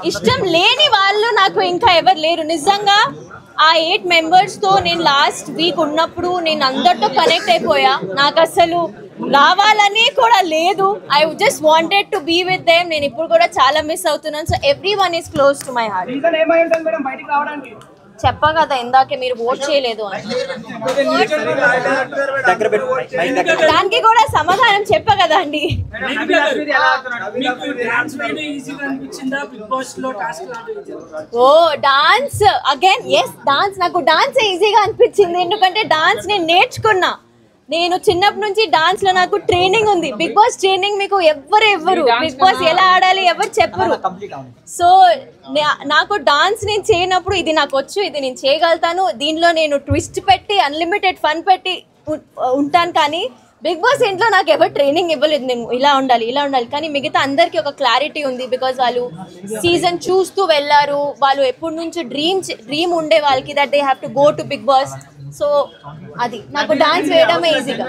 ఇష్టం లేని వాళ్ళు నాకు ఇంకా ఎవరు లేరు నిజంగా. ఆ 8 members తో నేను లాస్ట్ వీక్ ఉన్నప్పుడు నేను అందరితో కనెక్ట్ అయిపోయా. నాకు అసలు రావాలని కూడా లేదు. I just wanted to be with them. నేను ఇప్పుడు కూడా చాలా మిస్ అవుతున్నాను. So everyone is close to my heart. చెప్పా కదా ఇందాకే మీరు ఓట్ చేయలేదు అని. దానికి కూడా సమాధానం చెప్పా కదా అండి. ఓ డాన్స్ అగైన్ ఎస్ డాన్స్. నాకు డాన్స్ ఈజీగా అనిపించింది ఎందుకంటే డాన్స్ నేను నేర్చుకున్నా. నేను చిన్నప్పటి నుంచి డాన్స్ లో నాకు ట్రైనింగ్ ఉంది. బిగ్ బాస్ ట్రైనింగ్ మీకు ఎవ్వరు బిగ్ బాస్ ఎలా ఆడాలి ఎవరు చెప్పరు. సో నాకు డాన్స్ నేను చేయనప్పుడు ఇది నాకు వచ్చు, ఇది నేను చేయగలుగుతాను. దీనిలో నేను ట్విస్ట్ పెట్టి అన్లిమిటెడ్ ఫన్ పెట్టి ఉంటాను. కానీ బిగ్ బాస్ ఇంట్లో నాకు ఎవరు ట్రైనింగ్ ఇవ్వలేదు. నేను ఇలా ఉండాలి కానీ మిగతా అందరికీ ఒక క్లారిటీ ఉంది. బికాజ్ వాళ్ళు సీజన్ చూస్తూ వెళ్ళారు. వాళ్ళు ఎప్పటి నుంచో డ్రీమ్ ఉండే వాళ్ళకి that they have to go to Bigg Boss. So అది నాకు డాన్స్ వేయడమే ఈజీగా.